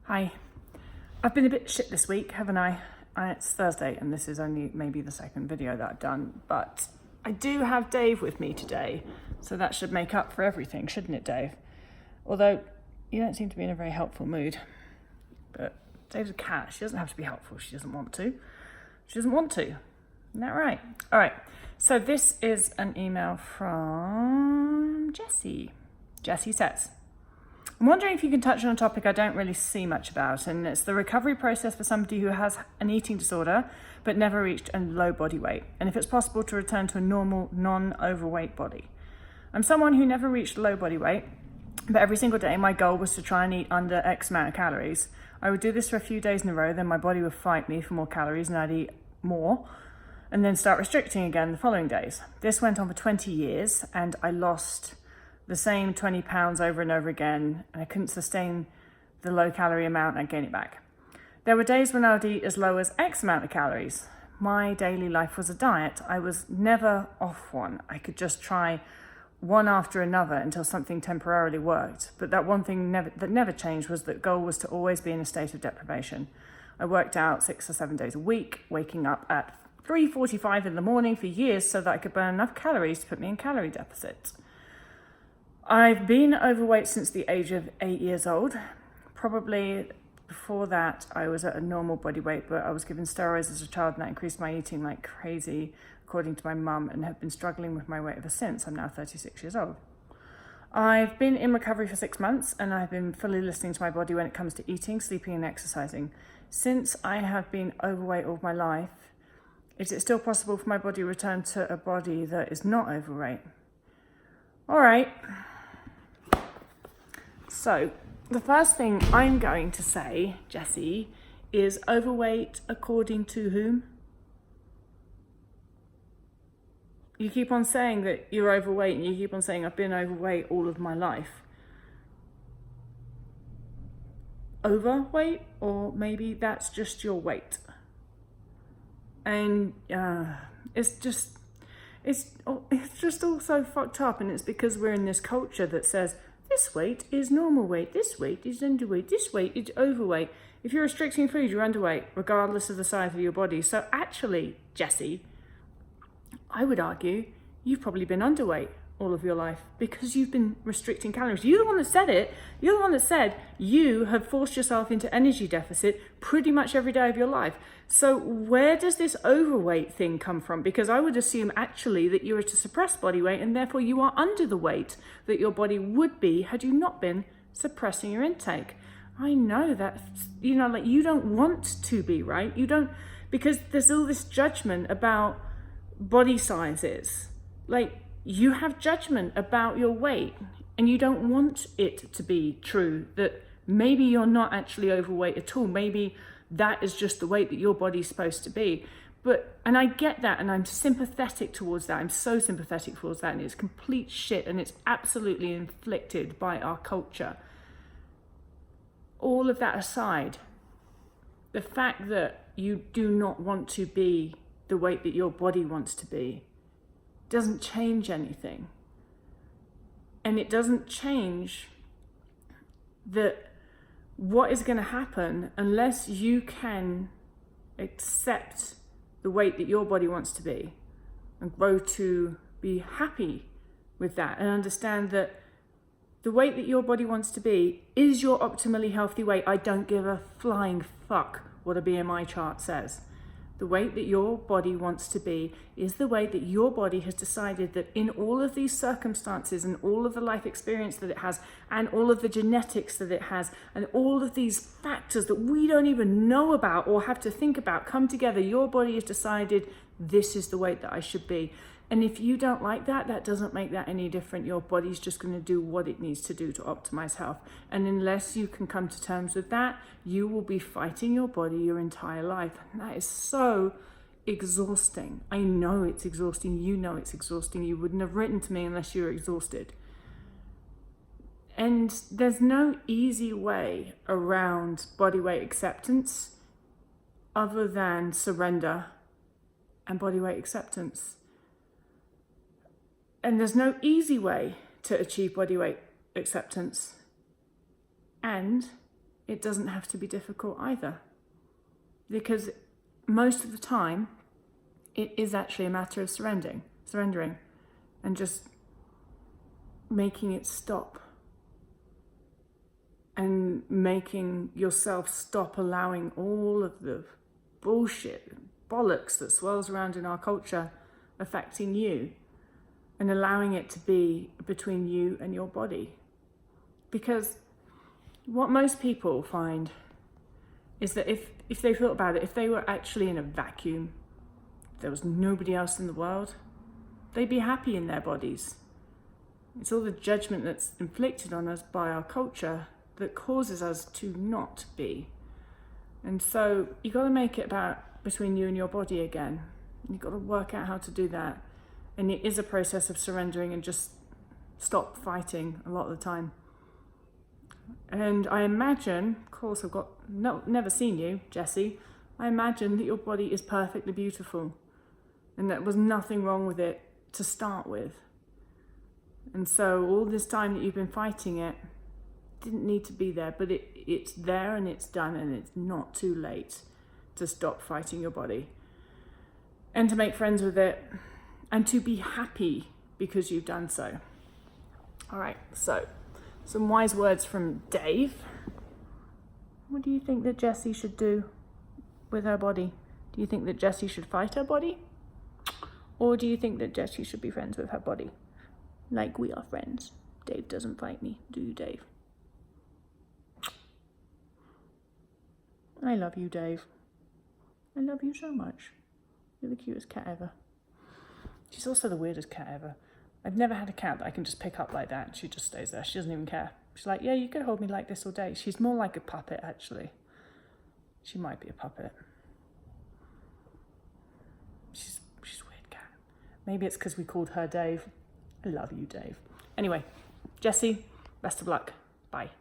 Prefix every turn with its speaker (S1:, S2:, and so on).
S1: Hi. I've been a bit shit this week, haven't I? It's Thursday and this is only maybe the second video that I've done, but I do have Dave with me today, so that should make up for everything, shouldn't it, Dave? Although you don't seem to be in a very helpful mood. But Dave's a cat. She doesn't have to be helpful. She doesn't want to. She doesn't want to. Isn't that right? All right. So this is an email from Jessie. Jessie says, I'm wondering if you can touch on a topic I don't really see much about, and it's the recovery process for somebody who has an eating disorder but never reached a low body weight, and if it's possible to return to a normal, non-overweight body. I'm someone who never reached low body weight, but every single day my goal was to try and eat under X amount of calories. I would do this for a few days in a row, then my body would fight me for more calories and I'd eat more, and then start restricting again the following days. This went on for 20 years and I lost the same 20 pounds over and over again, and I couldn't sustain the low calorie amount and gain it back. There were days when I would eat as low as X amount of calories. My daily life was a diet. I was never off one. I could just try one after another until something temporarily worked. But that one thing that never changed was that the goal was to always be in a state of deprivation. I worked out 6 or 7 days a week, waking up at 3:45 in the morning for years so that I could burn enough calories to put me in calorie deficit. I've been overweight since the age of 8 years old. Probably before that, I was at a normal body weight, but I was given steroids as a child and that increased my eating like crazy, according to my mum, and have been struggling with my weight ever since. I'm now 36 years old. I've been in recovery for 6 months and I've been fully listening to my body when it comes to eating, sleeping and exercising. Since I have been overweight all my life, is it still possible for my body to return to a body that is not overweight? All right. So the first thing I'm going to say, Jessie, is overweight according to whom? You keep on saying that you're overweight and you keep on saying I've been overweight all of my life. Overweight, or maybe that's just your weight. And it's just all so fucked up, and it's because we're in this culture that says this weight is normal weight, this weight is underweight, this weight is overweight. If you're restricting food, you're underweight, regardless of the size of your body. So actually, Jessie, I would argue you've probably been underweight all of your life because you've been restricting calories. You're the one that said it. You're the one that said you have forced yourself into energy deficit pretty much every day of your life. So where does this overweight thing come from? Because I would assume actually that you are to suppress body weight and therefore you are under the weight that your body would be had you not been suppressing your intake. I know that, like you don't want to be, right? You don't, because there's all this judgment about body sizes. Like, you have judgment about your weight and you don't want it to be true that maybe you're not actually overweight at all. Maybe that is just the weight that your body's supposed to be. And I get that, and I'm sympathetic towards that. I'm so sympathetic towards that, and it's complete shit, and it's absolutely inflicted by our culture. All of that aside, the fact that you do not want to be the weight that your body wants to be doesn't change anything. And it doesn't change that what is going to happen unless you can accept the weight that your body wants to be and grow to be happy with that and understand that the weight that your body wants to be is your optimally healthy weight. I don't give a flying fuck what a BMI chart says. The weight that your body wants to be is the weight that your body has decided that in all of these circumstances and all of the life experience that it has and all of the genetics that it has and all of these factors that we don't even know about or have to think about come together. Your body has decided this is the weight that I should be. And if you don't like that, that doesn't make that any different. Your body's just going to do what it needs to do to optimize health. And unless you can come to terms with that, you will be fighting your body your entire life. And that is so exhausting. I know it's exhausting. You know it's exhausting. You wouldn't have written to me unless you were exhausted. And there's no easy way around body weight acceptance other than surrender and body weight acceptance. And there's no easy way to achieve body weight acceptance. And it doesn't have to be difficult either. Because most of the time, it is actually a matter of surrendering and just making it stop. And making yourself stop allowing all of the bullshit, bollocks that swirls around in our culture affecting you, and allowing it to be between you and your body. Because what most people find is that if they thought about it, if they were actually in a vacuum, there was nobody else in the world, they'd be happy in their bodies. It's all the judgment that's inflicted on us by our culture that causes us to not be. And so you've got to make it about between you and your body again. You've got to work out how to do that. And it is a process of surrendering and just stop fighting a lot of the time. And I imagine, of course I've never seen you, Jessie, I imagine that your body is perfectly beautiful and there was nothing wrong with it to start with. And so all this time that you've been fighting it, didn't need to be there, but it's there and it's done, and it's not too late to stop fighting your body and to make friends with it and to be happy because you've done so. All right, so some wise words from Dave. What do you think that Jessie should do with her body? Do you think that Jessie should fight her body? Or do you think that Jessie should be friends with her body? Like we are friends. Dave doesn't fight me, do you, Dave? I love you, Dave. I love you so much. You're the cutest cat ever. She's also the weirdest cat ever. I've never had a cat that I can just pick up like that. She just stays there. She doesn't even care. She's like, yeah, you could hold me like this all day. She's more like a puppet, actually. She might be a puppet. She's a weird cat. Maybe it's because we called her Dave. I love you, Dave. Anyway, Jessie, best of luck. Bye.